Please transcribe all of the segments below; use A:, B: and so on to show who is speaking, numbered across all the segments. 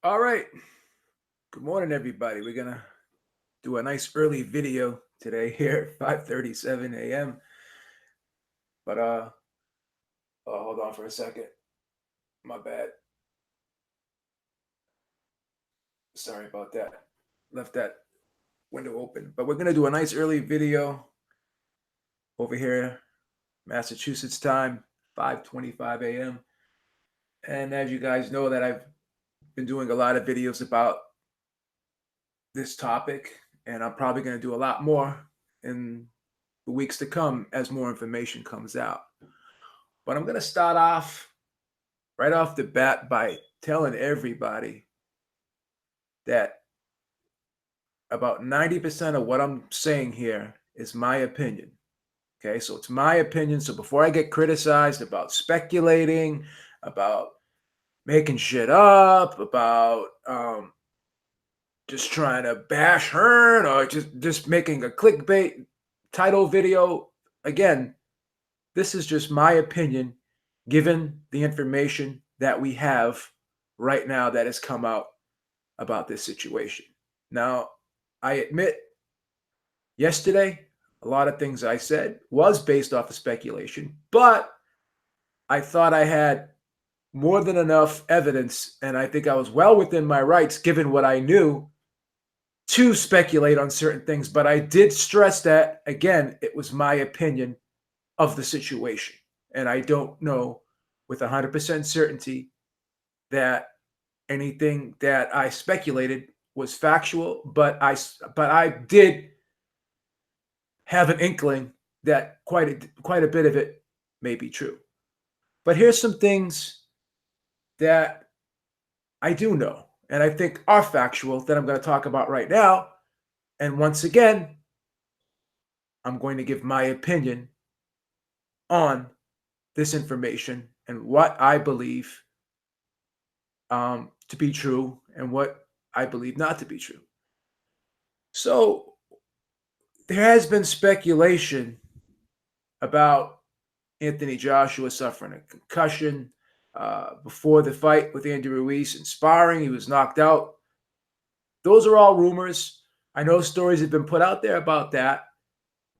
A: All right. Good morning, everybody. We're gonna do a nice early video today here at 5:37 a.m. But hold on for a second. My bad. Sorry about that. Left that window open. But we're gonna do a nice early video over here, Massachusetts time, 5:25 a.m. And as you guys know, that I've been doing a lot of videos about this topic, and I'm probably gonna do a lot more in the weeks to come as more information comes out. But I'm going to start off right off the bat by telling everybody that about 90% of what I'm saying here is my opinion. Okay, so it's my opinion. So before I get criticized about speculating, about making shit up, about just trying to bash Hearn or just making a clickbait title video, again, this is just my opinion given the information that we have right now that has come out about this situation. Now, I admit yesterday, a lot of things I said was based off of speculation, but I thought I had more than enough evidence, and I think I was well within my rights given what I knew to speculate on certain things. But I did stress that, again, it was my opinion of the situation. And I don't know with 100% certainty that anything that I speculated was factual, but I did have an inkling that quite a bit of it may be true. But here's some things that I do know and I think are factual that I'm going to talk about right now. And once again, I'm going to give my opinion on this information and what I believe to be true and what I believe not to be true. So there has been speculation about Anthony Joshua suffering a concussion before the fight with Andy Ruiz in sparring. He was knocked out. Those are all rumors. I know stories have been put out there about that.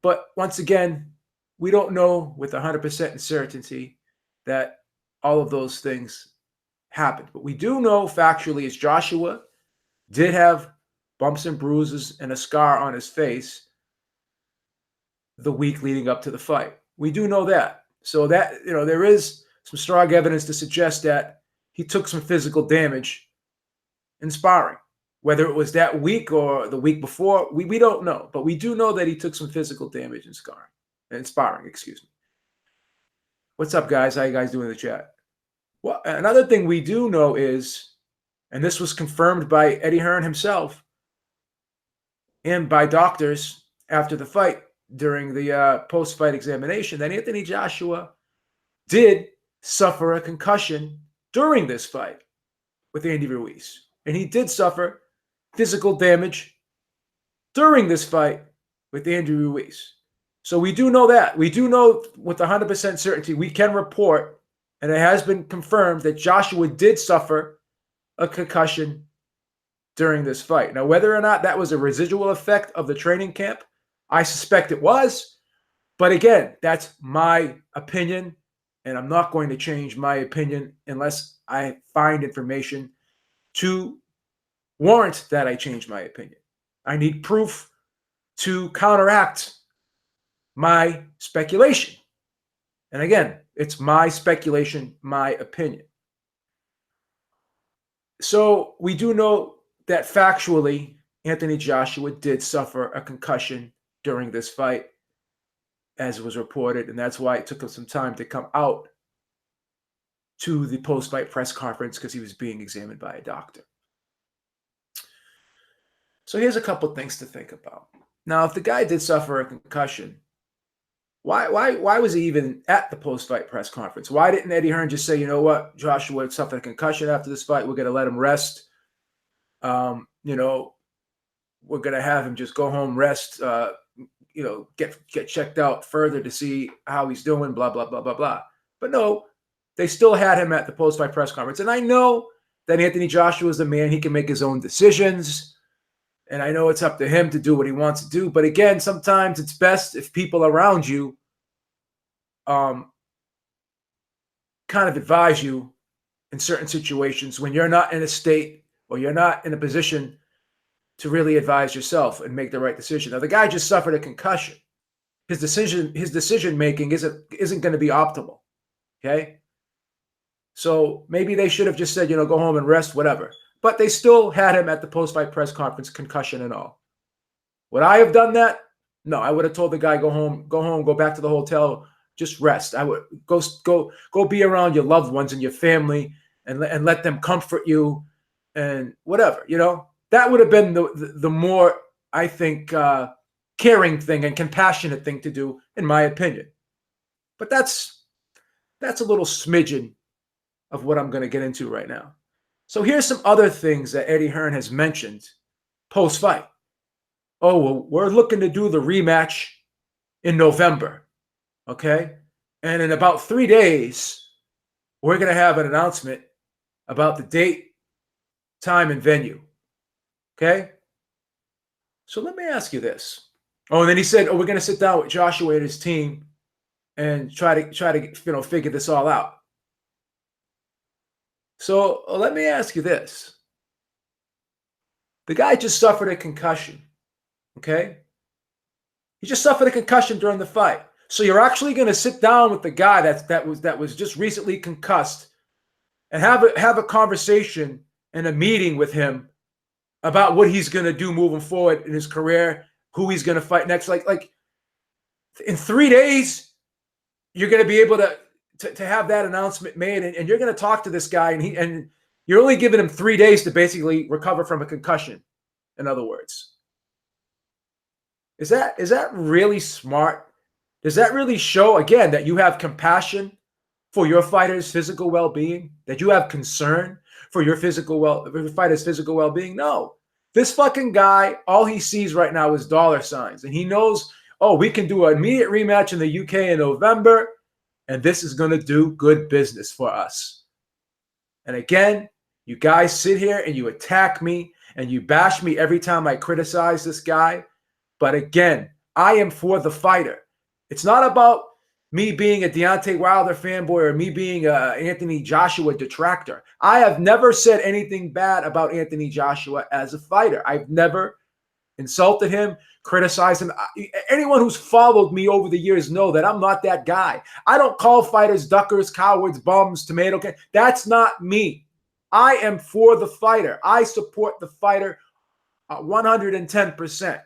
A: But once again, we don't know with 100% certainty that all of those things happened. But we do know factually is Joshua did have bumps and bruises and a scar on his face the week leading up to the fight. We do know that. So that, there is some strong evidence to suggest that he took some physical damage in sparring. Whether it was that week or the week before, we don't know. But we do know that he took some physical damage in sparring, excuse me. What's up, guys? How you guys doing in the chat? Well, another thing we do know is, and this was confirmed by Eddie Hearn himself and by doctors after the fight during the post-fight examination, that Anthony Joshua did suffer a concussion during this fight with Andy Ruiz. And he did suffer physical damage during this fight with Andy Ruiz. So we do know that. We do know with 100% certainty, we can report, and it has been confirmed that Joshua did suffer a concussion during this fight. Now, whether or not that was a residual effect of the training camp, I suspect it was. But again, that's my opinion, and I'm not going to change my opinion unless I find information to warrant that I change my opinion. I need proof to counteract my speculation. And again, it's my speculation, my opinion. So we do know that factually, Anthony Joshua did suffer a concussion during this fight, as was reported, and that's why it took him some time to come out to the post-fight press conference, because he was being examined by a doctor. So here's a couple things to think about. Now, if the guy did suffer a concussion, why was he even at the post-fight press conference? Why didn't Eddie Hearn just say, you know what, Joshua suffered a concussion after this fight, we're going to let him rest. We're going to have him just go home, rest, get checked out further to see how he's doing, blah, blah, blah, blah, blah. But no, they still had him at the post-fight press conference. And I know that Anthony Joshua is the man. He can make his own decisions. And I know it's up to him to do what he wants to do. But again, sometimes it's best if people around you kind of advise you in certain situations when you're not in a state or you're not in a position to really advise yourself and make the right decision. Now, the guy just suffered a concussion. His decision making isn't going to be optimal. Okay. So maybe they should have just said, go home and rest, whatever. But they still had him at the post-fight press conference, concussion and all. Would I have done that? No, I would have told the guy, go home, go back to the hotel, just rest. I would go be around your loved ones and your family and let them comfort you and whatever, That would have been the more, I think, caring thing and compassionate thing to do, in my opinion. But that's a little smidgen of what I'm going to get into right now. So here's some other things that Eddie Hearn has mentioned post-fight. Oh, well, we're looking to do the rematch in November, okay? And in about 3 days, we're going to have an announcement about the date, time, and venue, okay? So let me ask you this. Oh, and then he said, we're going to sit down with Joshua and his team and try to figure this all out. So let me ask you this. The guy just suffered a concussion, okay? He just suffered a concussion during the fight. So you're actually going to sit down with the guy that was just recently concussed and have a conversation and a meeting with him about what he's going to do moving forward in his career, who he's going to fight next. Like in 3 days, you're going to be able to have that announcement made, and you're going to talk to this guy, and you're only giving him 3 days to basically recover from a concussion. In other words, is that really smart? Does that really show, again, that you have compassion for your fighter's physical well-being? That you have concern for your fighter's physical well-being? No. This fucking guy, all he sees right now is dollar signs, and he knows, we can do an immediate rematch in the UK in November, and this is going to do good business for us. And again, you guys sit here and you attack me and you bash me every time I criticize this guy. But again, I am for the fighter. It's not about me being a Deontay Wilder fanboy or me being a Anthony Joshua detractor. I have never said anything bad about Anthony Joshua as a fighter. I've never insulted him, criticized him. Anyone who's followed me over the years know that I'm not that guy. I don't call fighters duckers, cowards, bums, tomato cans. That's not me. I am for the fighter. I support the fighter 110%.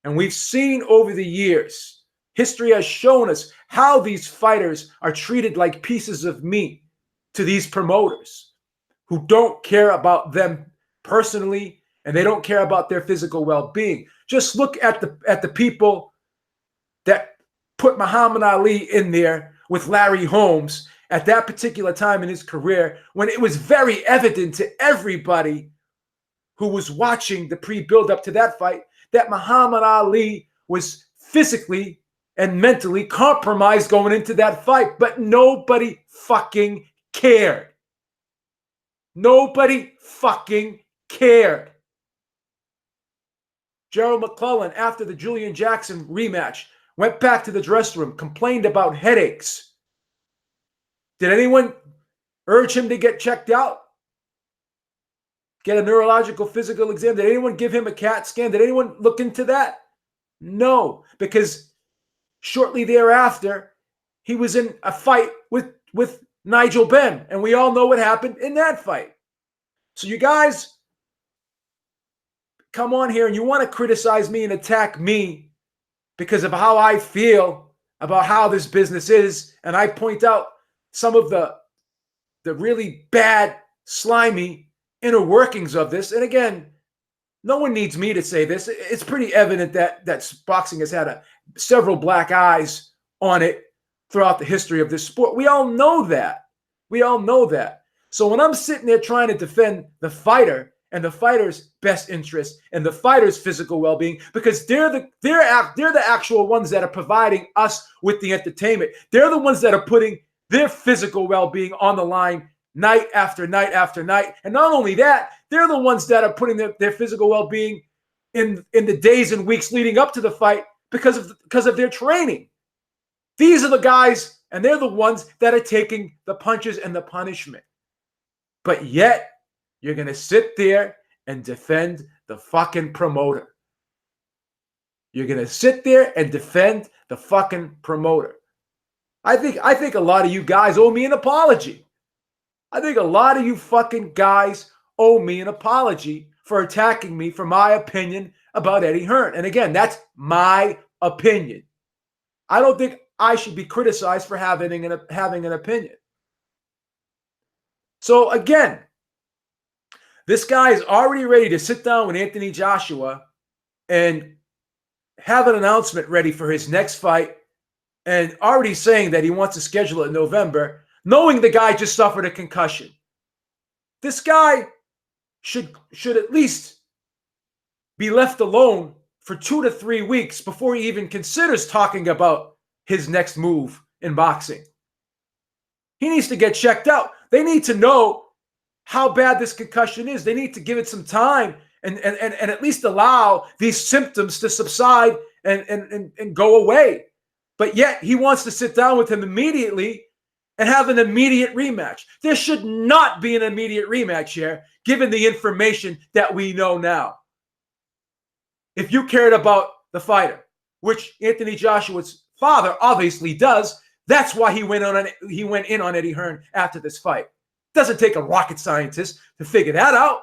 A: And we've seen over the years, history has shown us how these fighters are treated like pieces of meat to these promoters who don't care about them personally, and they don't care about their physical well-being. Just look at the people that put Muhammad Ali in there with Larry Holmes at that particular time in his career, when it was very evident to everybody who was watching the pre-build-up to that fight that Muhammad Ali was physically and mentally compromised going into that fight. But nobody fucking cared. Nobody fucking cared. Gerald McClellan, after the Julian Jackson rematch, went back to the dressing room, complained about headaches. Did anyone urge him to get checked out? Get a neurological physical exam? Did anyone give him a CAT scan? Did anyone look into that? No, because shortly thereafter, he was in a fight with Nigel Benn, and we all know what happened in that fight. So you guys come on here and you want to criticize me and attack me because of how I feel about how this business is, and I point out some of the really bad, slimy inner workings of this. And again, no one needs me to say this. It's pretty evident that boxing has had several black eyes on it throughout the history of this sport. We all know that. We all know that. So when I'm sitting there trying to defend the fighter and the fighter's best interest and the fighter's physical well-being, because they're the actual ones that are providing us with the entertainment. They're the ones that are putting their physical well-being on the line night after night after night. And not only that, they're the ones that are putting their physical well-being in the days and weeks leading up to the fight because of their training. These are the guys, and they're the ones that are taking the punches and the punishment. But yet, you're going to sit there and defend the fucking promoter. You're going to sit there and defend the fucking promoter. I think a lot of you guys owe me an apology. I think a lot of you fucking guys owe me an apology for attacking me for my opinion about Eddie Hearn. And again, that's my opinion. I don't think I should be criticized for having an opinion. So again, this guy is already ready to sit down with Anthony Joshua and have an announcement ready for his next fight, and already saying that he wants to schedule it in November, knowing the guy just suffered a concussion. This guy should at least be left alone for 2 to 3 weeks before he even considers talking about his next move in boxing. He needs to get checked out. They need to know how bad this concussion is. They need to give it some time and at least allow these symptoms to subside and go away. But yet he wants to sit down with him immediately and have an immediate rematch. There should not be an immediate rematch here, given the information that we know now. If you cared about the fighter, which Anthony Joshua's father obviously does, that's why he went in on Eddie Hearn after this fight. Doesn't take a rocket scientist to figure that out.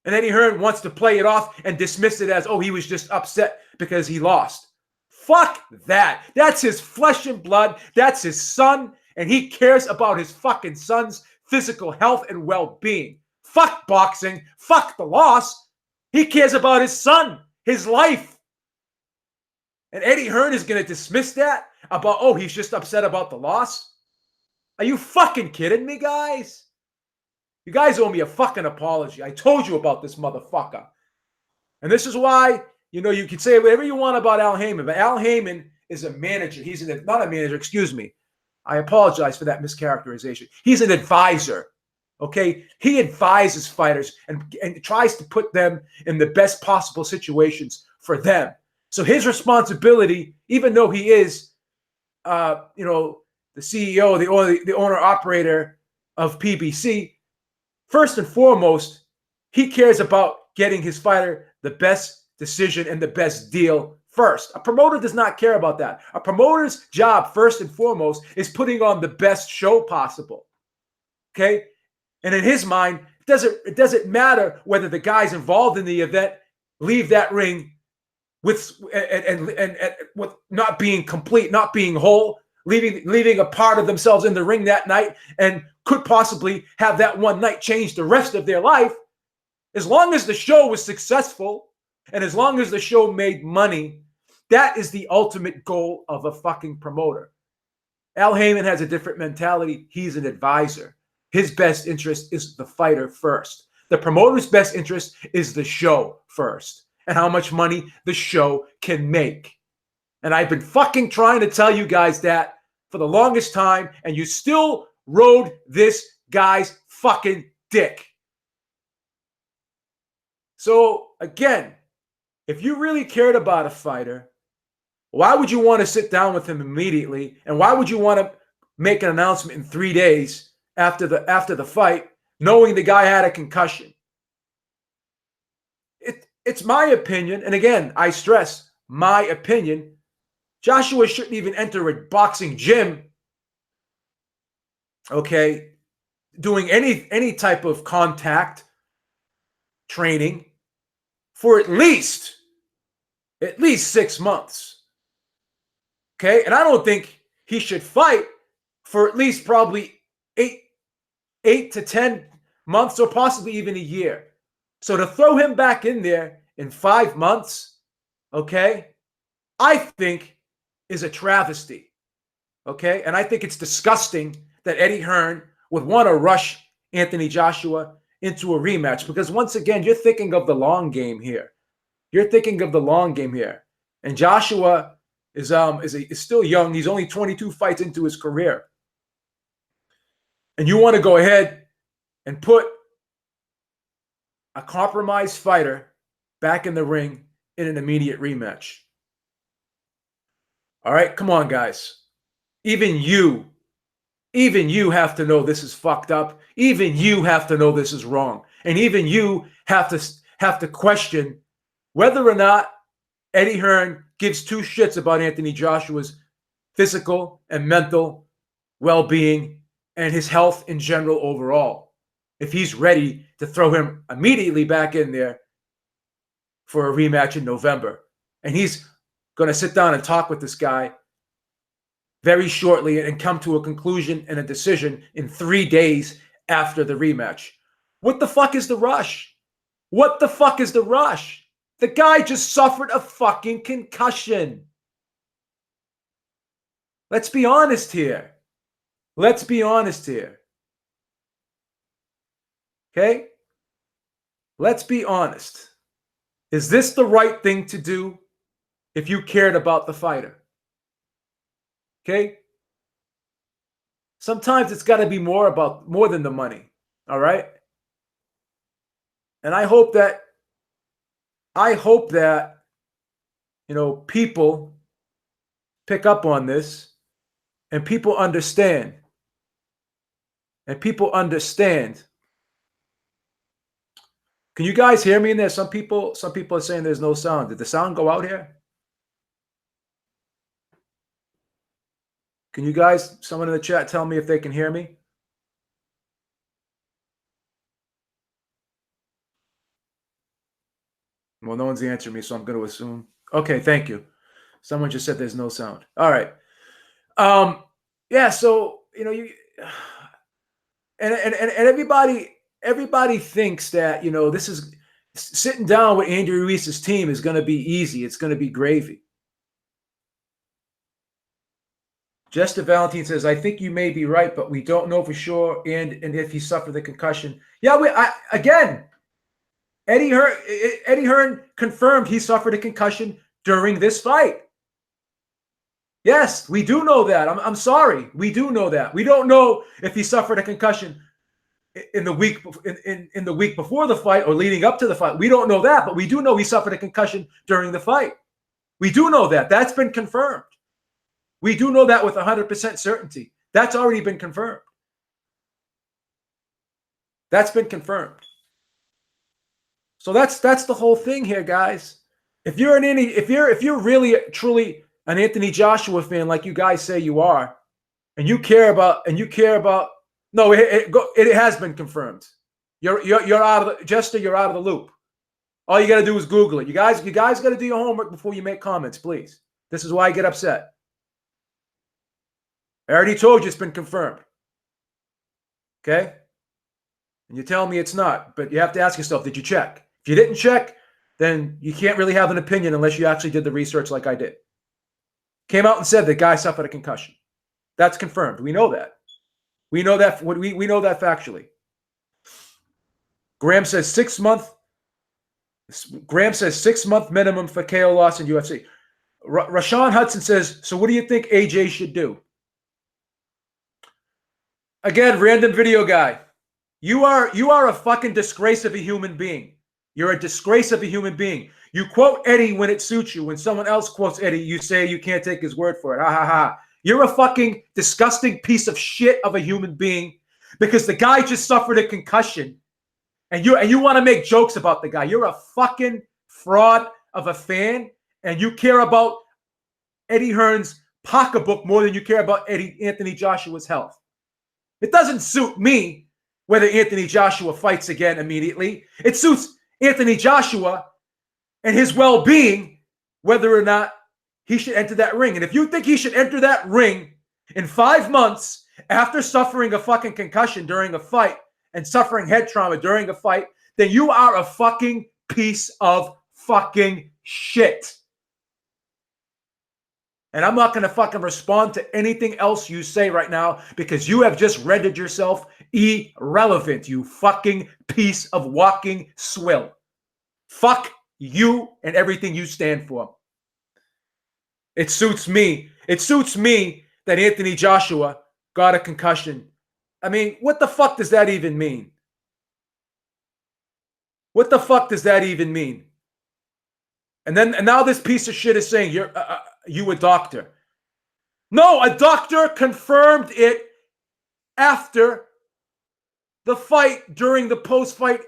A: And Eddie Hearn wants to play it off and dismiss it as, oh, he was just upset because he lost. Fuck that. That's his flesh and blood. That's his son. And he cares about his fucking son's physical health and well-being. Fuck boxing. Fuck the loss. He cares about his son, his life. And Eddie Hearn is going to dismiss that about, oh, he's just upset about the loss? Are you fucking kidding me, guys? You guys owe me a fucking apology. I told you about this motherfucker. And this is why, you can say whatever you want about Al Heyman, but Al Heyman is a manager. He's not a manager, excuse me. I apologize for that mischaracterization. He's an advisor, okay? He advises fighters and tries to put them in the best possible situations for them. So his responsibility, even though he is, the CEO, the owner-operator of PBC, first and foremost, he cares about getting his fighter the best decision and the best deal first. A promoter does not care about that. A promoter's job, first and foremost, is putting on the best show possible. Okay? And in his mind, it doesn't matter whether the guys involved in the event leave that ring with not being complete, not being whole, leaving a part of themselves in the ring that night, and could possibly have that one night change the rest of their life. As long as the show was successful and as long as the show made money, that is the ultimate goal of a fucking promoter. Al Heyman has a different mentality. He's an advisor. His best interest is the fighter first. The promoter's best interest is the show first and how much money the show can make. And I've been fucking trying to tell you guys that for the longest time, and you still rode this guy's fucking dick. So again, if you really cared about a fighter, why would you want to sit down with him immediately? And why would you want to make an announcement in 3 days after the fight, knowing the guy had a concussion? It's my opinion, and again, I stress my opinion. Joshua shouldn't even enter a boxing gym, okay, doing any type of contact training for at least 6 months. Okay? And I don't think he should fight for at least probably 8 to 10 months or possibly even a year. So to throw him back in there in 5 months, okay, I think is a travesty. Okay? And I think it's disgusting that Eddie Hearn would want to rush Anthony Joshua into a rematch, because once again, you're thinking of the long game here. You're thinking of the long game here. And Joshua is still young. He's only 22 fights into his career. and you want to go ahead and put a compromised fighter back in the ring in an immediate rematch. All right, come on, guys. Even you have to know this is fucked up. Even you have to know this is wrong. And even you have to question whether or not Eddie Hearn gives two shits about Anthony Joshua's physical and mental well-being and his health in general overall. If he's ready to throw him immediately back in there for a rematch in November. And he's going to sit down and talk with this guy very shortly and come to a conclusion and a decision in 3 days after the rematch. What the fuck is the rush? What the fuck is the rush? The guy just suffered a fucking concussion. Let's be honest here. Let's be honest here. Okay? Let's be honest. Is this the right thing to do if you cared about the fighter? Okay? Sometimes it's got to be more than the money. All right? And I hope that people pick up on this and people understand. And people understand. Can you guys hear me in there? Some people are saying there's no sound. Did the sound go out here? Can you guys, someone in the chat, tell me if they can hear me? Well, no one's answering me, so I'm going to assume. Okay, thank you. Someone just said there's no sound. All right. Yeah, so, and everybody thinks that, this is sitting down with Andy Ruiz's team is going to be easy. It's going to be gravy. Jester Valentine says, I think you may be right, but we don't know for sure. And if he suffered the concussion. Yeah, again, Eddie Hearn confirmed he suffered a concussion during this fight. Yes, we do know that. I'm sorry. We do know that. We don't know if he suffered a concussion in the week before the fight or leading up to the fight. We don't know that, but we do know he suffered a concussion during the fight. We do know that. That's been confirmed. We do know that with 100% certainty. That's already been confirmed. That's been confirmed. So that's the whole thing here, guys. If you're really truly an Anthony Joshua fan, like you guys say you are, and you care about, no, it has been confirmed. You're out of the, Jester. You're out of the loop. All you got to do is Google it. You guys got to do your homework before you make comments, please. This is why I get upset. I already told you it's been confirmed. Okay? And you tell me it's not, but you have to ask yourself, did you check? If you didn't check, then you can't really have an opinion unless you actually did the research like I did. Came out and said the guy suffered a concussion. That's confirmed. We know that. We know that. We know that factually. Graham says 6 month. Graham says 6 month minimum for KO loss in UFC. Rashawn Hudson says, so what do you think AJ should do? Again, random video guy. You are a fucking disgrace of a human being. You're a disgrace of a human being. You quote Eddie when it suits you. When someone else quotes Eddie, you say you can't take his word for it. Ha ha ha. You're a fucking disgusting piece of shit of a human being because the guy just suffered a concussion and you want to make jokes about the guy. You're a fucking fraud of a fan and you care about Eddie Hearn's pocketbook more than you care about Anthony Joshua's health. It doesn't suit me whether Anthony Joshua fights again immediately. It suits Anthony Joshua and his well-being whether or not he should enter that ring. And if you think he should enter that ring in 5 months after suffering a fucking concussion during a fight and suffering head trauma during a fight, then you are a fucking piece of fucking shit. And I'm not going to fucking respond to anything else you say right now because you have just rendered yourself irrelevant, you fucking piece of walking swill. Fuck you and everything you stand for. It suits me. It suits me that Anthony Joshua got a concussion I mean, what the fuck does that even mean? What the fuck does that even mean? And now this piece of shit is saying you a doctor. No, a doctor confirmed it after the fight during the post-fight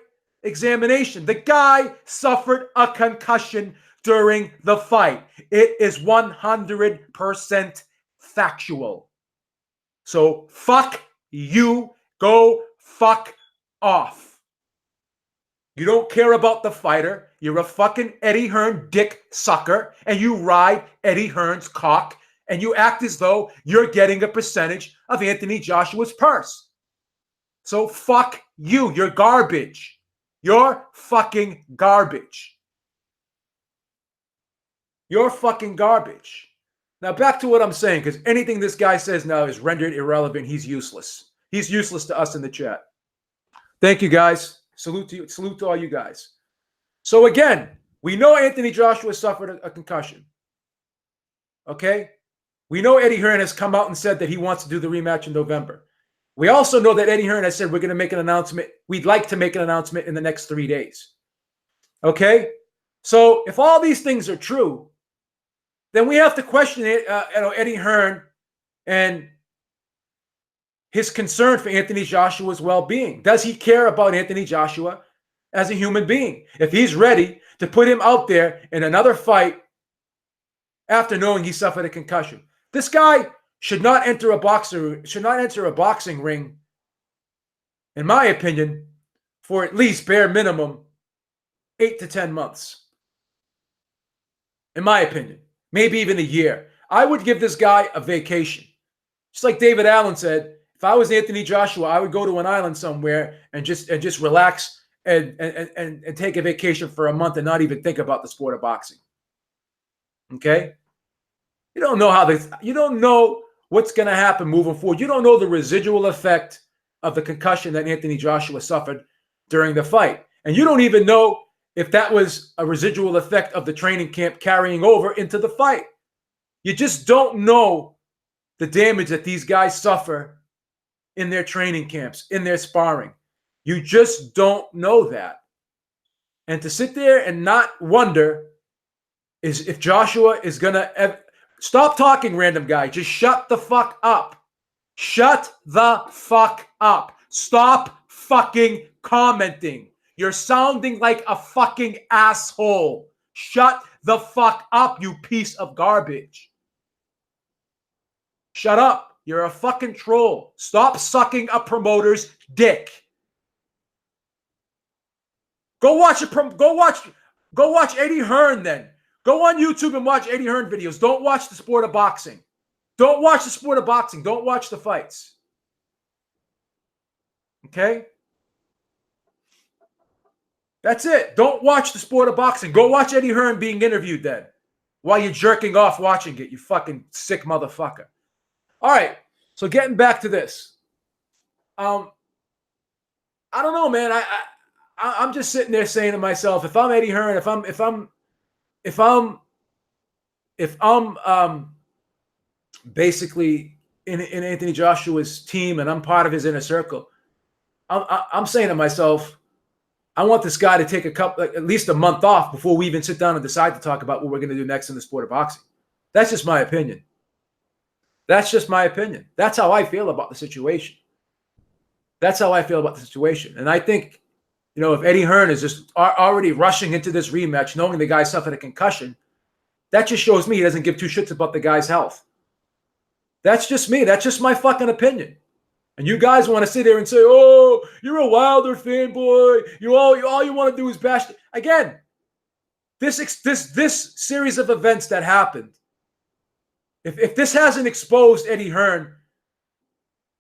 A: examination. The guy suffered a concussion during the fight. It is 100% factual. So fuck you. Go fuck off. You don't care about the fighter. You're a fucking Eddie Hearn dick sucker, and you ride Eddie Hearn's cock, and you act as though you're getting a percentage of Anthony Joshua's purse. So fuck you. You're garbage. You're fucking garbage. You're fucking garbage. Now back to what I'm saying, because anything this guy says now is rendered irrelevant. He's useless. He's useless to us in the chat. Thank you, guys. Salute to you. Salute to all you guys. So again, we know Anthony Joshua suffered a concussion. Okay? We know Eddie Hearn has come out and said that he wants to do the rematch in November. We also know that Eddie Hearn has said we're going to make an announcement. We'd like to make an announcement in the next 3 days. Okay? So if all these things are true, then we have to question Eddie Hearn and his concern for Anthony Joshua's well-being. Does he care about Anthony Joshua as a human being? If he's ready to put him out there in another fight after knowing he suffered a concussion. This guy should not enter a boxing ring, in my opinion, for at least bare minimum 8 to 10 months. In my opinion. Maybe even a year. I would give this guy a vacation. Just like David Allen said, if I was Anthony Joshua, I would go to an island somewhere and just relax and take a vacation for a month and not even think about the sport of boxing. Okay? You don't know what's going to happen moving forward. You don't know the residual effect of the concussion that Anthony Joshua suffered during the fight. And you don't even know if that was a residual effect of the training camp carrying over into the fight. You just don't know the damage that these guys suffer in their training camps, in their sparring. You just don't know that. And to sit there and not wonder is if Joshua is going to... Stop talking, random guy. Just shut the fuck up. Shut the fuck up. Stop fucking commenting. You're sounding like a fucking asshole. Shut the fuck up, you piece of garbage. Shut up. You're a fucking troll. Stop sucking a promoter's dick. Go watch Eddie Hearn then. Go on YouTube and watch Eddie Hearn videos. Don't watch the sport of boxing. Don't watch the sport of boxing. Don't watch the fights. Okay? That's it. Don't watch the sport of boxing. Go watch Eddie Hearn being interviewed then. While you're jerking off watching it, you fucking sick motherfucker. All right. So getting back to this. I don't know, man. I'm just sitting there saying to myself, if I'm Eddie Hearn, if I'm basically in Anthony Joshua's team and I'm part of his inner circle, I'm saying to myself, I want this guy to take at least a month off before we even sit down and decide to talk about what we're going to do next in the sport of boxing. That's just my opinion. That's just my opinion. That's how I feel about the situation. That's how I feel about the situation. And I think, if Eddie Hearn is just already rushing into this rematch, knowing the guy suffered a concussion, that just shows me he doesn't give two shits about the guy's health. That's just me. That's just my fucking opinion. And you guys want to sit there and say, "Oh, you're a Wilder fanboy. All you want to do is bash." Again, this series of events that happened. If this hasn't exposed Eddie Hearn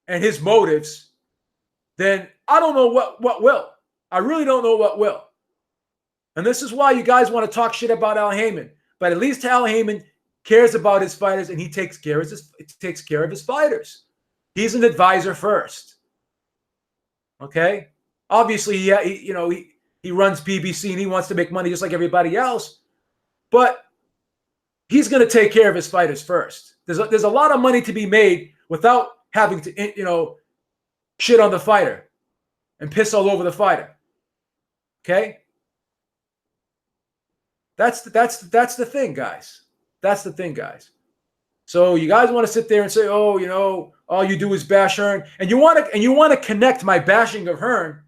A: and his motives, then I don't know what will. I really don't know what will. And this is why you guys want to talk shit about Al Heyman. But at least Al Heyman cares about his fighters and he takes care of his fighters. He's an advisor first. Okay? Obviously, yeah, he runs PBC and he wants to make money just like everybody else. But he's going to take care of his fighters first. There's a lot of money to be made without having to, shit on the fighter and piss all over the fighter. Okay? That's the thing, guys. That's the thing, guys. So you guys want to sit there and say, oh, you know, all you do is bash Hearn, and you want to connect my bashing of Hearn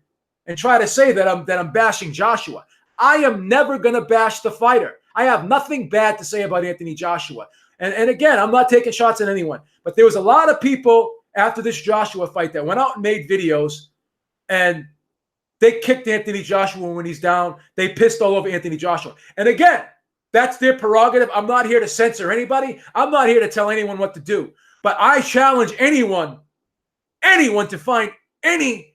A: and try to say that I'm bashing Joshua. I am never gonna bash the fighter. I have nothing bad to say about Anthony Joshua. And again, I'm not taking shots at anyone, but there was a lot of people after this Joshua fight that went out and made videos, and they kicked Anthony Joshua when he's down. They pissed all over Anthony Joshua. And again, that's their prerogative. I'm not here to censor anybody. I'm not here to tell anyone what to do. But I challenge anyone to find any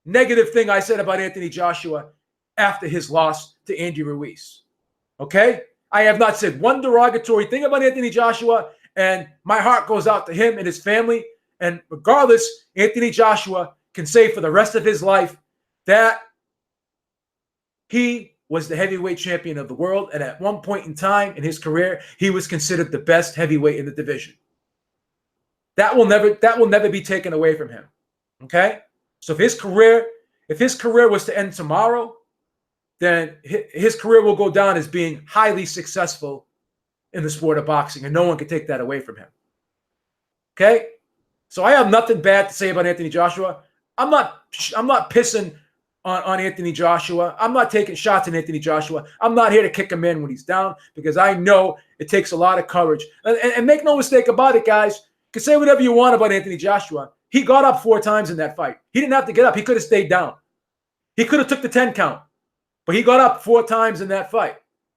A: negative thing I said about Anthony Joshua after his loss to Andy Ruiz. Okay? I have not said one derogatory thing about Anthony Joshua, and my heart goes out to him and his family. And regardless, Anthony Joshua can say for the rest of his life that he was the heavyweight champion of the world, and at one point in time in his career, he was considered the best heavyweight in the division. That will never be taken away from him. Okay? So if his career was to end tomorrow, then his career will go down as being highly successful in the sport of boxing, and no one can take that away from him. Okay? So I have nothing bad to say about Anthony Joshua. I'm not pissing on Anthony Joshua. I'm not taking shots at Anthony Joshua. I'm not here to kick him in when he's down, because I know it takes a lot of courage. And make no mistake about it, guys. You can say whatever you want about Anthony Joshua. He got up 4 times in that fight. He didn't have to get up. He could have stayed down. He could have took the 10 count. But he got up 4 times in that fight.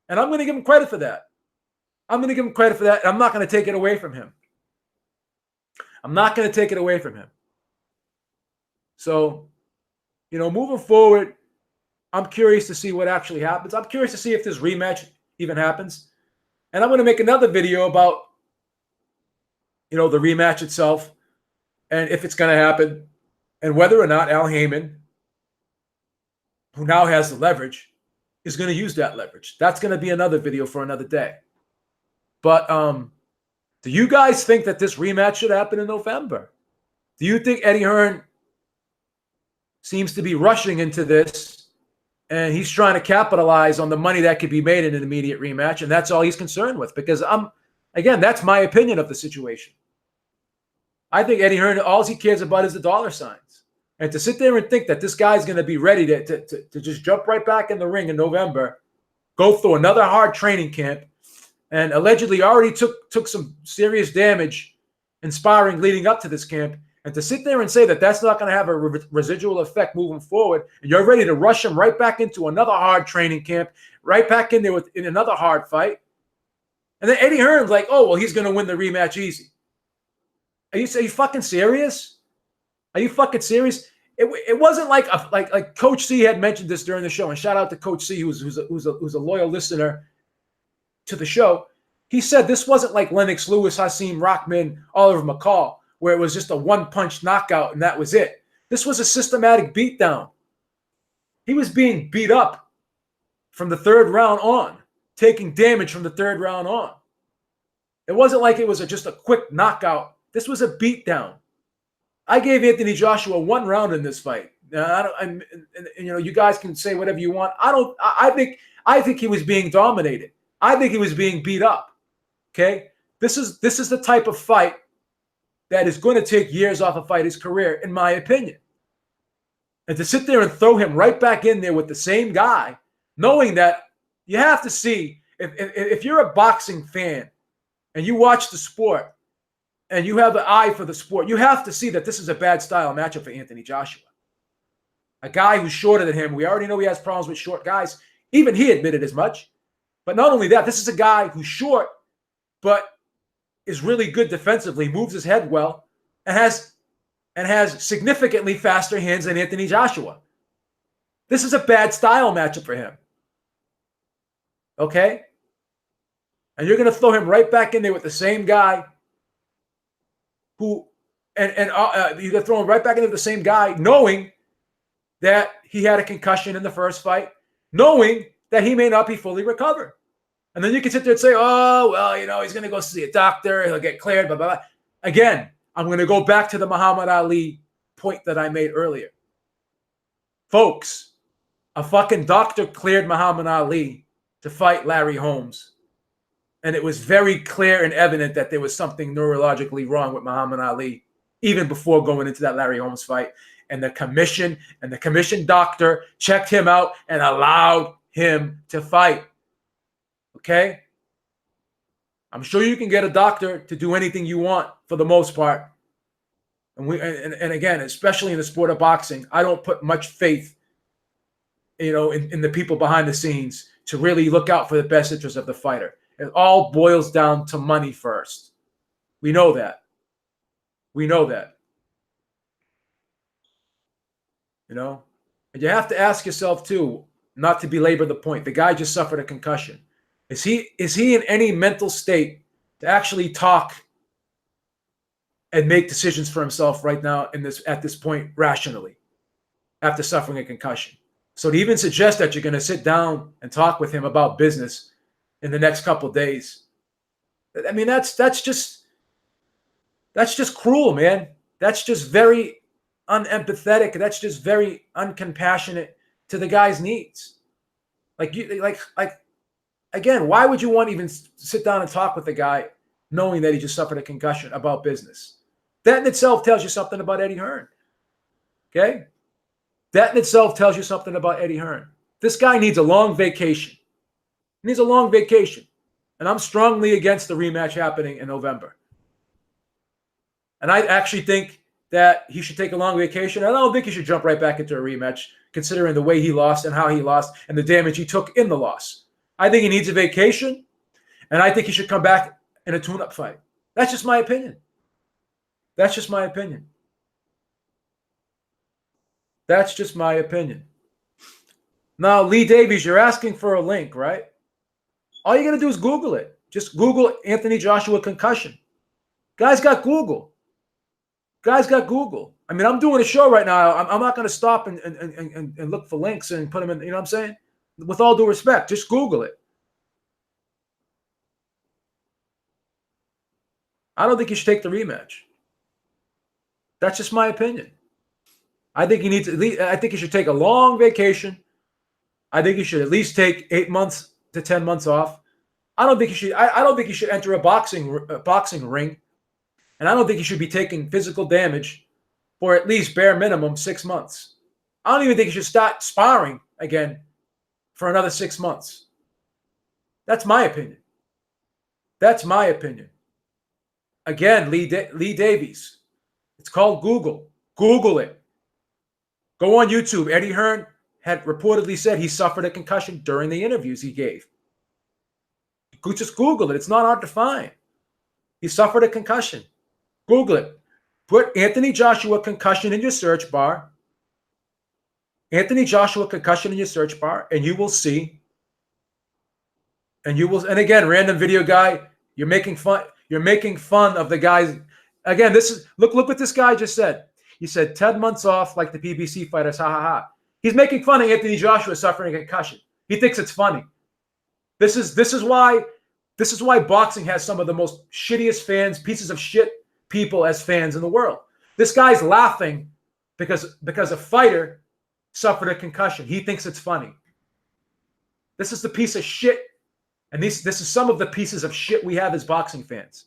A: And I'm going to give him credit for that. I'm going to give him credit for that. And I'm not going to take it away from him. I'm not going to take it away from him. So, you know, moving forward, I'm curious to see what actually happens. I'm curious to see if this rematch even happens. And I'm going to make another video about, you know, the rematch itself and if it's going to happen and whether or not Al Heyman, who now has the leverage, is going to use that leverage. That's going to be another video for another day. But do you guys think that this rematch should happen in November? Do you think Eddie Hearn seems to be rushing into this and he's trying to capitalize on the money that could be made in an immediate rematch, and that's all he's concerned with? Because again, that's my opinion of the situation. I think Eddie Hearn, all he cares about is the dollar signs. And to sit there and think that this guy's going to be ready to just jump right back in the ring in November, go through another hard training camp, and allegedly already took some serious damage in sparring leading up to this camp, and to sit there and say that that's not going to have a residual effect moving forward, and you're ready to rush him right back into another hard training camp, right back in there in another hard fight. And then Eddie Hearn's like, oh, well, he's going to win the rematch easy. Are you fucking serious? Are you fucking serious? It wasn't like Coach C had mentioned this during the show, and shout out to Coach C, who's a loyal listener to the show. He said this wasn't like Lennox Lewis, Hasim Rahman, Oliver McCall, where it was just a one-punch knockout and that was it. This was a systematic beatdown. He was being beat up from the 3rd round on, taking damage from the 3rd round on. It wasn't like it was just a quick knockout. This was a beatdown. I gave Anthony Joshua 1 round in this fight. You know, you guys can say whatever you want. I think he was being dominated. I think he was being beat up. Okay, this is the type of fight that is going to take years off a fighter's career, in my opinion. And to sit there and throw him right back in there with the same guy, knowing that you have to see, if you're a boxing fan and you watch the sport and you have an eye for the sport, you have to see that this is a bad style matchup for Anthony Joshua. A guy who's shorter than him. We already know he has problems with short guys. Even he admitted as much. But not only that, this is a guy who's short, but is really good defensively, moves his head well, and has significantly faster hands than Anthony Joshua. This is a bad style matchup for him. Okay? And you're going to throw him right back in there with the same guy who, you're going to throw him right back in there with the same guy, knowing that he had a concussion in the first fight, knowing that he may not be fully recovered. And then you can sit there and say, oh, well, you know, he's going to go see a doctor. He'll get cleared, blah, blah, blah. Again, I'm going to go back to the Muhammad Ali point that I made earlier. Folks, a fucking doctor cleared Muhammad Ali to fight Larry Holmes. And it was very clear and evident that there was something neurologically wrong with Muhammad Ali, even before going into that Larry Holmes fight. And the commission doctor checked him out and allowed him to fight. Okay? I'm sure you can get a doctor to do anything you want for the most part. And again, especially in the sport of boxing, I don't put much faith, in the people behind the scenes to really look out for the best interest of the fighter. It all boils down to money first. We know that. And you have to ask yourself too, not to belabor the point. The guy just suffered a concussion. Is he in any mental state to actually talk and make decisions for himself right now at this point rationally after suffering a concussion? So to even suggest that you're going to sit down and talk with him about business in the next couple of days, I mean, that's just cruel, man. That's just very unempathetic. That's just very uncompassionate to the guy's needs. Again, why would you want to even sit down and talk with the guy knowing that he just suffered a concussion about business? That in itself tells you something about Eddie Hearn. Okay? That in itself tells you something about Eddie Hearn. This guy needs a long vacation. He needs a long vacation. And I'm strongly against the rematch happening in November. And I actually think that he should take a long vacation. I don't think he should jump right back into a rematch, considering the way he lost and how he lost and the damage he took in the loss. I think he needs a vacation, and I think he should come back in a tune-up fight. That's just my opinion. That's just my opinion. Now, Lee Davies, you're asking for a link, right? All you got to do is Google it. Just Google Anthony Joshua concussion. Guy's got Google. I mean, I'm doing a show right now. I'm not going to stop and look for links and put them in, you know what I'm saying? With all due respect, just Google it. I don't think you should take the rematch. That's just my opinion. I think he should take a long vacation. I think he should at least take 8 months to 10 months off. I don't think he should enter a boxing ring, and I don't think he should be taking physical damage for at least bare minimum 6 months. I don't even think he should start sparring again for another 6 months. That's my opinion. Again, Lee Davies. It's called Google. Google it. Go on YouTube. Eddie Hearn had reportedly said he suffered a concussion during the interviews he gave. Just Google it. It's not hard to find. He suffered a concussion. Google it. Put Anthony Joshua concussion in your search bar. Anthony Joshua concussion in your search bar, and you will see. And again, random video guy, you're making fun of the guys. Again, look what this guy just said. He said 10 months off like the PBC fighters, ha ha ha. He's making fun of Anthony Joshua suffering a concussion. He thinks it's funny. This is why boxing has some of the most shittiest fans, pieces of shit people as fans in the world. This guy's laughing because a fighter suffered a concussion. He thinks it's funny. This is the piece of shit, and this is some of the pieces of shit we have as boxing fans.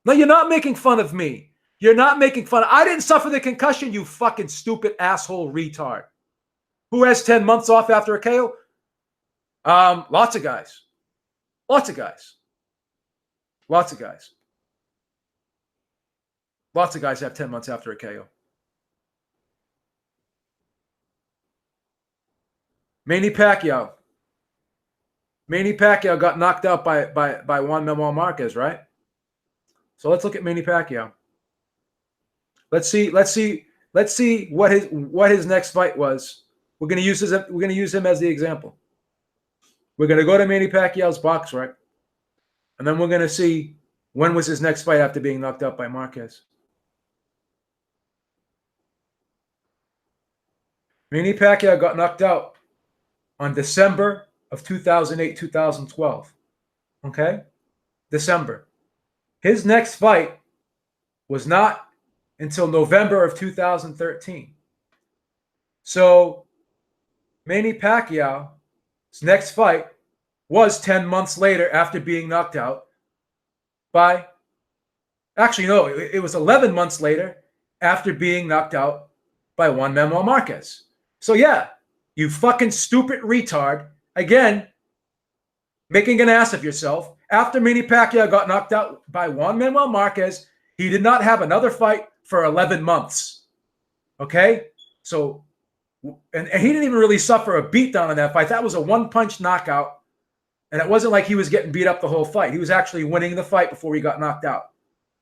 A: No, you're not making fun of me. I didn't suffer the concussion, you fucking stupid asshole retard. Who has 10 months off after a KO? Lots of guys. Lots of guys have 10 months after a KO. Manny Pacquiao got knocked out by Juan Manuel Marquez, right? So let's look at Manny Pacquiao. Let's see what his next fight was. We're gonna use him as the example. We're gonna go to Manny Pacquiao's box rec, and then we're gonna see when was his next fight after being knocked out by Marquez. Manny Pacquiao got knocked out on December of 2008, 2012. Okay? December. His next fight was not until November of 2013. So Manny Pacquiao's next fight was 10 months later after being knocked out by, actually, no, it was 11 months later after being knocked out by Juan Manuel Marquez. So yeah, you fucking stupid retard. Again, making an ass of yourself. After Manny Pacquiao got knocked out by Juan Manuel Marquez, he did not have another fight for 11 months. Okay? So, and he didn't even really suffer a beatdown in that fight. That was a one-punch knockout. And it wasn't like he was getting beat up the whole fight. He was actually winning the fight before he got knocked out.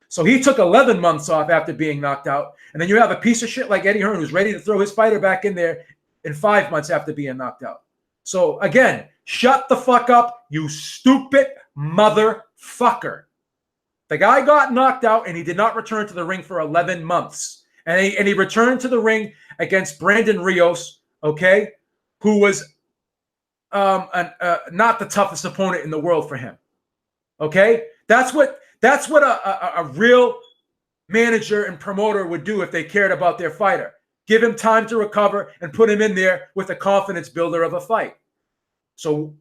A: So he took 11 months off after being knocked out. And then you have a piece of shit like Eddie Hearn who's ready to throw his fighter back in there in 5 months after being knocked out. So again, shut the fuck up, you stupid motherfucker. The guy got knocked out and he did not return to the ring for 11 months. And he returned to the ring against Brandon Rios, okay, who was not the toughest opponent in the world for him. Okay? That's what a real manager and promoter would do if they cared about their fighter. Give him time to recover and put him in there with a confidence builder of a fight. So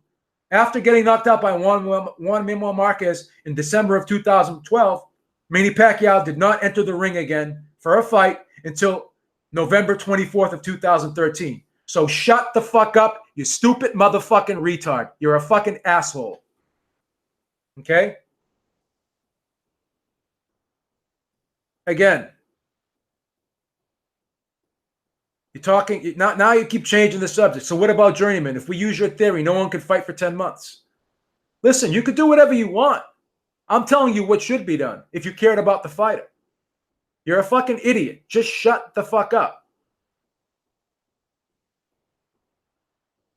A: after getting knocked out by Juan Manuel Marquez in December of 2012, Manny Pacquiao did not enter the ring again for a fight until November 24th of 2013. So shut the fuck up, you stupid motherfucking retard. You're a fucking asshole. Okay? Again, you're talking, now you keep changing the subject. So what about journeyman? If we use your theory, no one could fight for 10 months. Listen, you could do whatever you want. I'm telling you what should be done if you cared about the fighter. You're a fucking idiot. Just shut the fuck up.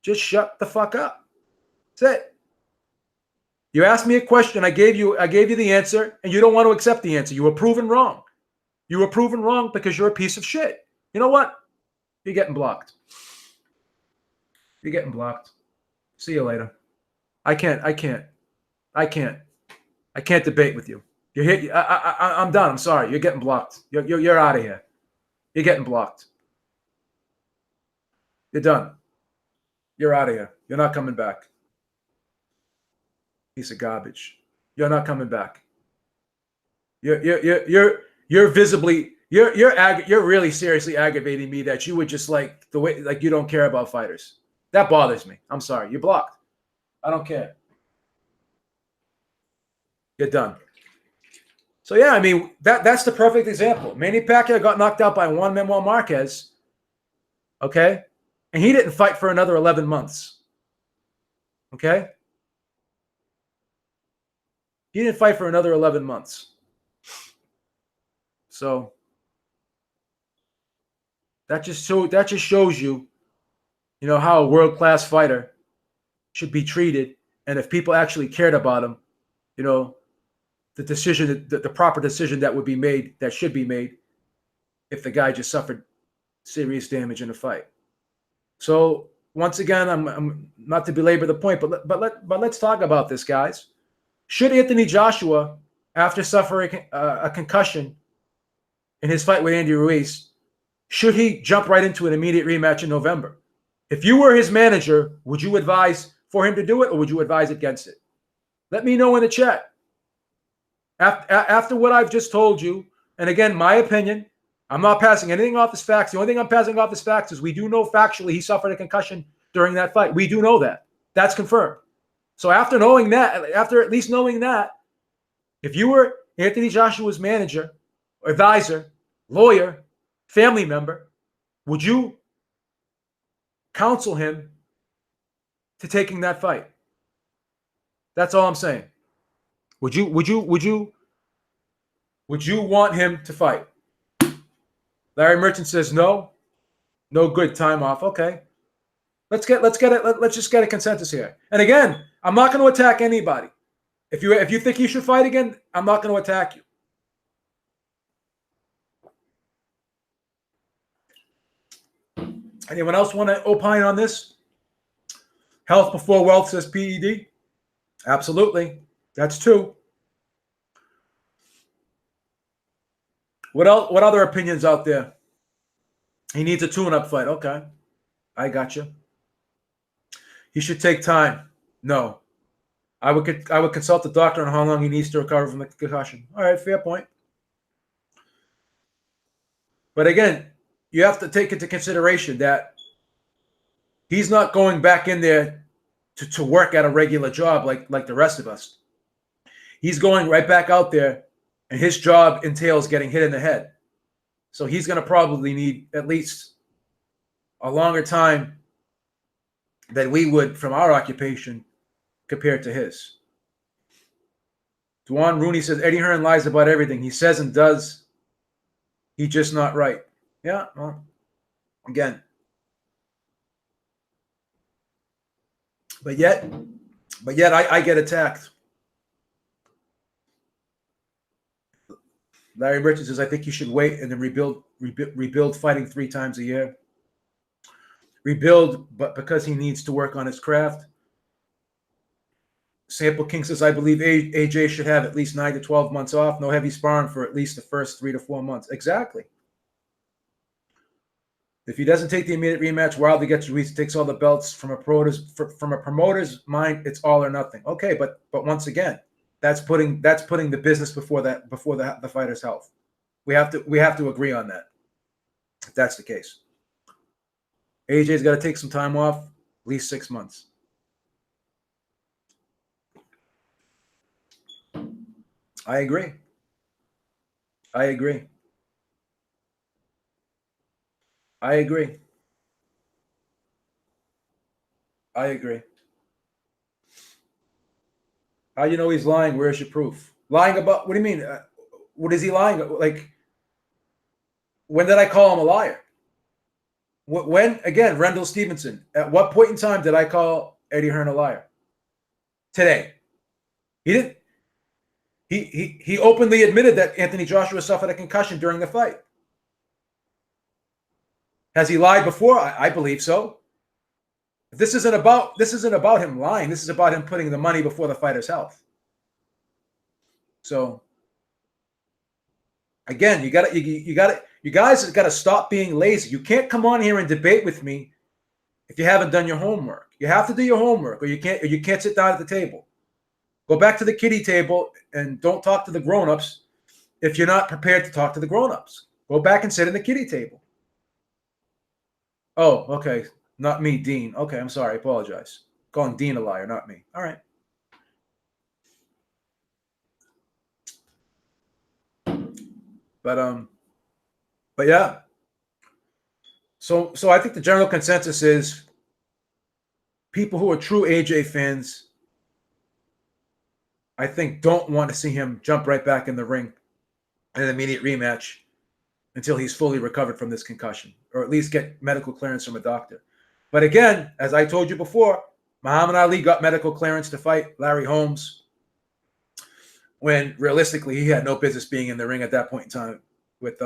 A: Just shut the fuck up. That's it. You asked me a question. I gave you the answer, and you don't want to accept the answer. You were proven wrong. You were proven wrong because you're a piece of shit. You know what? You're getting blocked. You're getting blocked. See you later. I can't debate with you. You're here. I'm done. I'm sorry. You're getting blocked. You're out of here. You're getting blocked. You're done. You're out of here. You're not coming back. Piece of garbage. You're not coming back. You're visibly you're really seriously aggravating me that you would just like the way like you don't care about fighters. That bothers me. I'm sorry. You're blocked. I don't care. You're done. So yeah, I mean that's the perfect example. Manny Pacquiao got knocked out by Juan Manuel Marquez. Okay? And he didn't fight for another 11 months. Okay? He didn't fight for another 11 months. So that just shows you, how a world-class fighter should be treated, and if people actually cared about him, the proper decision that would be made, that should be made, if the guy just suffered serious damage in a fight. So once again, I'm not to belabor the point, but let's talk about this, guys. Should Anthony Joshua, after suffering a concussion in his fight with Andy Ruiz, should he jump right into an immediate rematch in November? If you were his manager, would you advise for him to do it, or would you advise against it? Let me know in the chat. After what I've just told you, and again, my opinion, I'm not passing anything off as facts. The only thing I'm passing off as facts is we do know factually he suffered a concussion during that fight. We do know that. That's confirmed. So after at least knowing that, if you were Anthony Joshua's manager, advisor, lawyer, family member, would you counsel him to taking that fight? That's all I'm saying. Would you want him to fight? Larry Merchant says no. No good, time off. Okay. Let's just get a consensus here. And again, I'm not going to attack anybody. If you think he should fight again, I'm not going to attack you. Anyone else want to opine on this? Health before wealth, says PED. Absolutely. That's two. What else? What other opinions out there? He needs a tune-up fight. Okay, I got you. He should take time. No, I would consult the doctor on how long he needs to recover from the concussion. All right, fair point. But again, you have to take into consideration that he's not going back in there to work at a regular job like the rest of us. He's going right back out there, and his job entails getting hit in the head. So he's going to probably need at least a longer time than we would from our occupation compared to his. Duane Rooney says Eddie Hearn lies about everything. He says and does. He's just not right. Yeah, well, again. But yet I get attacked. Larry Richards says, I think you should wait and then rebuild fighting 3 times a year. Rebuild, but because he needs to work on his craft. Sample King says, I believe AJ should have at least 9 to 12 months off. No heavy sparring for at least the first 3 to 4 months. Exactly. If he doesn't take the immediate rematch, Wilder gets Ruiz, takes all the belts. From a promoter's mind, it's all or nothing. Okay, but once again, that's putting the business before the fighter's health. We have to agree on that. If that's the case, AJ's got to take some time off, at least 6 months. I agree. I agree. I agree. I agree. How do you know he's lying? Where's your proof? Lying about what do you mean? What is he lying? Like, when did I call him a liar? When again, Rendell Stevenson? At what point in time did I call Eddie Hearn a liar? Today. He didn't. He openly admitted that Anthony Joshua suffered a concussion during the fight. Has he lied before? I believe so. This isn't about him lying. This is about him putting the money before the fighter's health. So again, you guys have got to stop being lazy. You can't come on here and debate with me if you haven't done your homework. You have to do your homework, or you can't sit down at the table. Go back to the kiddie table and don't talk to the grown-ups if you're not prepared to talk to the grown-ups. Go back and sit in the kiddie table. Oh, okay. Not me, Dean. Okay, I'm sorry. I apologize. Calling Dean a liar, not me. All right. But yeah. So I think the general consensus is people who are true AJ fans, I think, don't want to see him jump right back in the ring in an immediate rematch until he's fully recovered from this concussion, or at least get medical clearance from a doctor. But again, as I told you before, Muhammad Ali got medical clearance to fight Larry Holmes when realistically he had no business being in the ring at that point in time with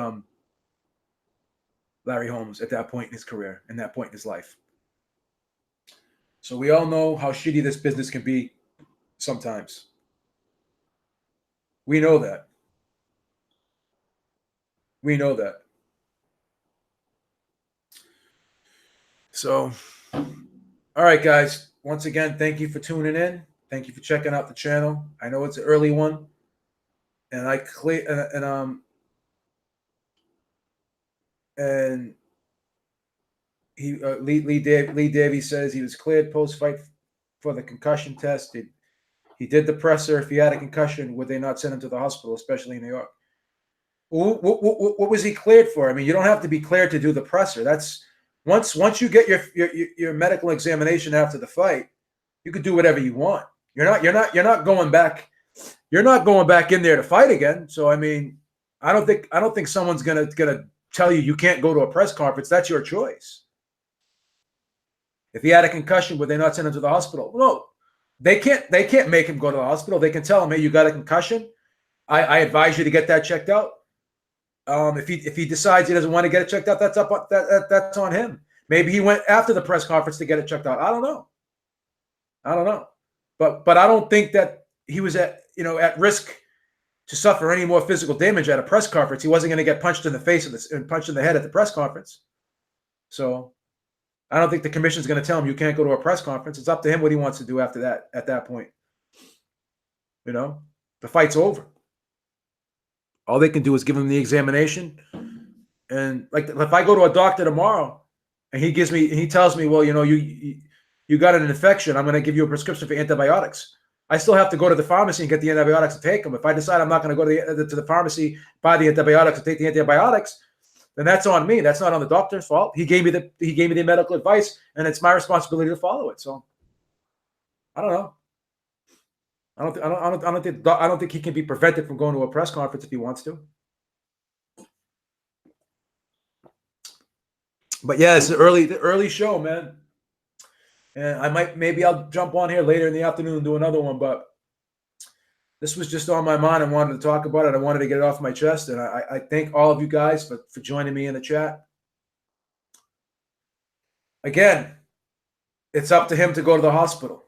A: Larry Holmes at that point in his career and that point in his life. So we all know how shitty this business can be sometimes. We know that. We know that. So, all right, guys. Once again, thank you for tuning in. Thank you for checking out the channel. I know it's an early one, and Lee Davies says he was cleared post-fight for the concussion test. He did the presser. If he had a concussion, would they not send him to the hospital, especially in New York? What was he cleared for? I mean, you don't have to be cleared to do the presser. That's once you get your medical examination after the fight, you can do whatever you want. You're not going back. You're not going back in there to fight again. So I mean, I don't think someone's gonna tell you can't go to a press conference. That's your choice. If he had a concussion, would they not send him to the hospital? No, they can't. They can't make him go to the hospital. They can tell him, hey, you got a concussion. I advise you to get that checked out. If he decides he doesn't want to get it checked out, that's on him. Maybe he went after the press conference to get it checked out. I don't know. But I don't think that he was at risk to suffer any more physical damage at a press conference. He wasn't going to get punched in the face and punched in the head at the press conference. So I don't think the commission's going to tell him you can't go to a press conference. It's up to him what he wants to do after that, at that point. The fight's over. All they can do is give him the examination. And like, if I go to a doctor tomorrow and he tells me, well, you got an infection, I'm going to give you a prescription for antibiotics. I still have to go to the pharmacy and get the antibiotics to take them. If I decide I'm not going to go to the pharmacy, buy the antibiotics and take the antibiotics, then that's on me. That's not on the doctor's fault. He gave me the medical advice, and it's my responsibility to follow it. So I don't know. I don't think he can be prevented from going to a press conference if he wants to. But yeah, it's the early show, man. And maybe I'll jump on here later in the afternoon and do another one. But this was just on my mind. I wanted to talk about it. I wanted to get it off my chest. And I thank all of you guys for joining me in the chat. Again, it's up to him to go to the hospital.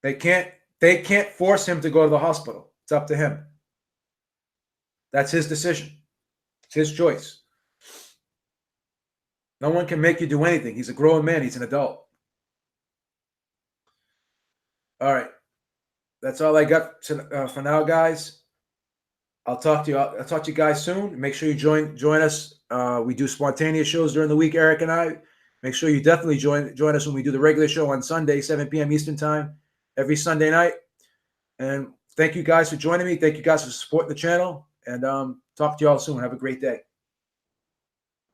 A: They can't force him to go to the hospital. It's up to him. That's his decision. It's his choice. No one can make you do anything. He's a grown man. He's an adult. All right. That's all I got for now, guys. I'll talk to you guys soon. Make sure you join us. We do spontaneous shows during the week, Eric and I. Make sure you definitely join us when we do the regular show on Sunday, 7 p.m. Eastern Time, every Sunday night. And thank you guys for joining me. Thank you guys for supporting the channel. And talk to you all soon. Have a great day.